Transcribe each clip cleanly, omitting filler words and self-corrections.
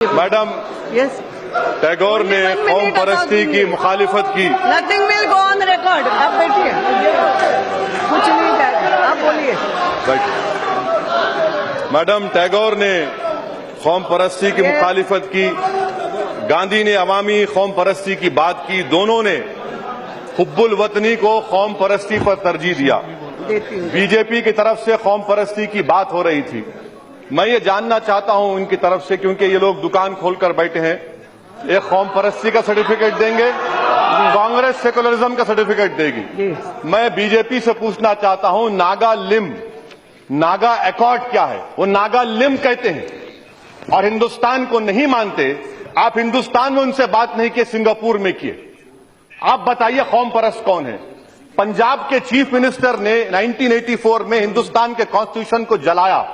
Madam, yes, Tagore ने कौम परस्ती की मुखालिफत की। Nothing will go on record. आप बैठिए, कुछ नहीं जाएगा, आप बोलिए। मैडम, टैगोर ने कौम परस्ती की मुखालिफत की, गांधी ने अवामी कौम परस्ती की बात की। दोनों ने हुब्बुल वतनी को कौम परस्ती पर तरजीह दिया। बीजेपी की तरफ से कौम परस्ती की बात हो रही थी। मैं ये जानना चाहता हूं इनकी तरफ से, क्योंकि ये लोग दुकान खोलकर बैठे हैं, एक कौम परस्ती का सर्टिफिकेट देंगे, कांग्रेस सेकुलरिज्म का सर्टिफिकेट देगी। मैं बीजेपी से पूछना चाहता हूं, नागा लिम, नागा एकॉर्ड क्या है? वो नागा लिम कहते हैं और हिंदुस्तान को नहीं मानते। आप हिंदुस्तान में उनसे बात नहीं किए, सिंगापुर में किए। आप बताइए कौम परस्त कौन है? पंजाब के चीफ मिनिस्टर ने 1984 में हिंदुस्तान के कॉन्स्टिट्यूशन को जलाया।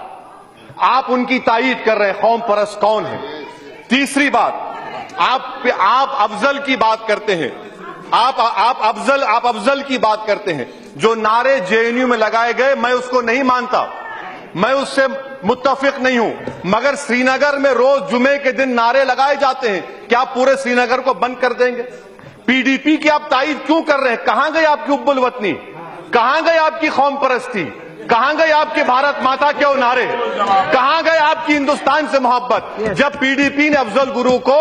आप उनकी तायीद कर रहे हैं। कौम परस्त कौन है? तीसरी बात, आप अफजल की बात करते हैं। आप अफजल की बात करते हैं। जो नारे जेएनयू में लगाए गए, मैं उसको नहीं मानता, मैं उससे मुत्तफिक नहीं हूं। मगर श्रीनगर में रोज जुमे के दिन नारे लगाए जाते हैं, क्या पूरे श्रीनगर को बंद कर देंगे? पीडीपी की आप तायीद क्यों कर रहे हैं? कहां गई आपकी हुब्बुल वतनी? कहां गई आपकी कौम परस्ती? कहां गए आपके भारत माता के वो नारे? कहां गए आपकी हिंदुस्तान से मोहब्बत? जब पीडीपी ने अफजल गुरु को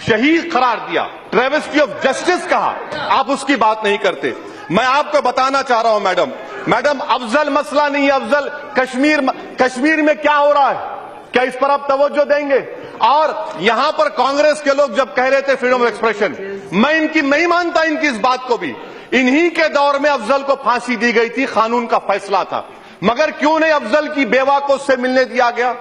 शहीद करार दिया, ट्रेवेस्टी ऑफ जस्टिस कहा, आप उसकी बात नहीं करते। मैं आपको बताना चाह रहा हूं मैडम, अफजल मसला नहीं है। अफजल कश्मीर में क्या हो रहा है, क्या इस पर आप तवज्जो देंगे? और यहां पर कांग्रेस के लोग जब कह रहे थे फ्रीडम ऑफ एक्सप्रेशन, मैं इनकी नहीं मानता, इनकी इस बात को भी। इन्हीं के दौर में अफजल को फांसी दी गई थी, कानून का फैसला था। मगर क्यों नहीं अफजल की बेवा को उससे मिलने दिया गया?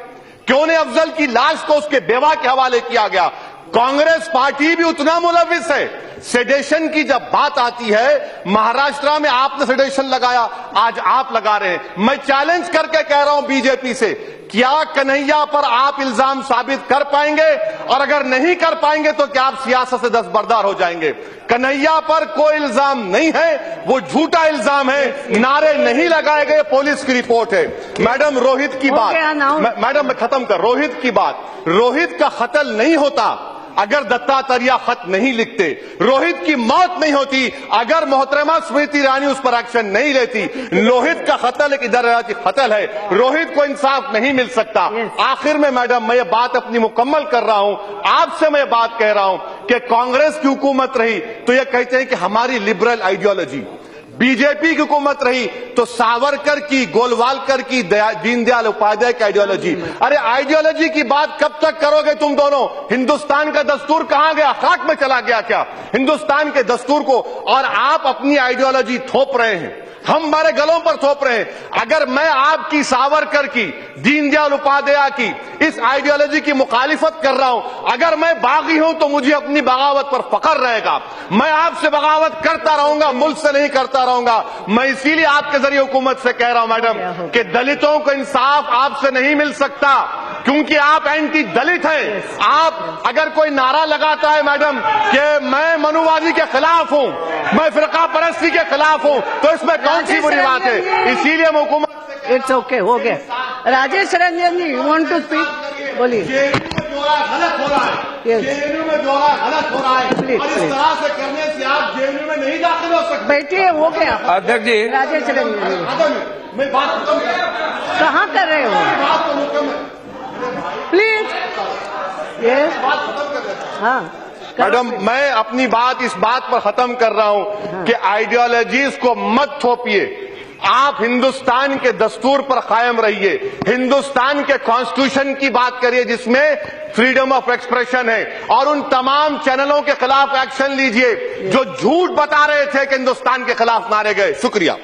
क्यों नहीं अफजल की लाश को उसके बेवा के हवाले किया गया? कांग्रेस पार्टी भी उतना मुलविस है। सेडेशन की जब बात आती है, महाराष्ट्र में आपने सेडेशन लगाया, आज आप लगा रहे हैं। मैं चैलेंज करके कह रहा हूं बीजेपी से, क्या कन्हैया पर आप इल्जाम साबित कर पाएंगे? और अगर नहीं कर पाएंगे तो क्या आप सियासत से दस्तबरदार हो जाएंगे? कन्हैया पर कोई इल्जाम नहीं है, वो झूठा इल्जाम है, नारे नहीं लगाए गए, पुलिस की रिपोर्ट है। मैडम, रोहित की बात, मैडम मैं खत्म कर, रोहित की बात, रोहित का कत्ल नहीं होता अगर दत्तात्रेय खत नहीं लिखते। रोहित की मौत नहीं होती अगर मोहतरमा स्मृति ईरानी उस पर एक्शन नहीं लेती। रोहित का कत्ल एक इदाराती कत्ल है, रोहित को इंसाफ नहीं मिल सकता। आखिर में मैडम, मैं ये बात अपनी मुकम्मल कर रहा हूं, आपसे मैं बात कह रहा हूं कि कांग्रेस की हुकूमत रही तो ये कहते हैं कि हमारी लिबरल आइडियोलॉजी, बीजेपी की हुकूमत रही तो सावरकर की, गोलवालकर की, दीनदयाल उपाध्याय की आइडियोलॉजी। अरे आइडियोलॉजी की बात कब तक करोगे तुम दोनों? हिंदुस्तान का दस्तूर कहां गया? खाक में चला गया क्या हिंदुस्तान के दस्तूर को? और आप अपनी आइडियोलॉजी थोप रहे हैं, हम हमारे गलों पर थोप रहे हैं। अगर मैं आपकी, सावरकर की, दीनदयाल उपाध्याय की इस आइडियोलॉजी की मुखालिफत कर रहा हूं, अगर मैं बागी हूं तो मुझे अपनी बगावत पर फख्र रहेगा। मैं आपसे बगावत करता रहूंगा, मुल्क से नहीं करता रहूंगा। मैं इसीलिए आपके जरिए हुकूमत से कह रहा हूं मैडम कि दलितों को इंसाफ आपसे नहीं मिल सकता, क्योंकि आप एंटी दलित हैं। आप अगर कोई नारा लगाता है मैडम कि मैं मनुवादी के खिलाफ हूं, मैं फिरका परस्ती के खिलाफ हूं, तो इसमें कौन सी बुरी बात है? इसीलिए मैं हुकूमत, इट्स ओके, हो गया। राजेश रंजन जी, यू वांट टू स्पीक? बोलिए। गलत हो रहा है, जेएनयू में जो गलत हो रहा है, और इस तरह से करने से आप जेएनयू में नहीं दाखिल हो सकते। बैठिए, हो गया। अध्यक्ष जी, राजेश रंजन जी, मैं बात खत्म कर, कहाँ कर रहे हो? बात को मुकम्मल, प्लीज। यस, बात खत्म कर देता। हाँ मैडम, मैं अपनी बात इस बात पर खत्म कर रहा हूं कि आइडियोलॉजीज को मत थोपिए। आप हिंदुस्तान के दस्तूर पर कायम रहिए, हिंदुस्तान के कॉन्स्टिट्यूशन की बात करिए जिसमें फ्रीडम ऑफ एक्सप्रेशन है, और उन तमाम चैनलों के खिलाफ एक्शन लीजिए जो झूठ बता रहे थे कि हिंदुस्तान के खिलाफ मारे गए। शुक्रिया।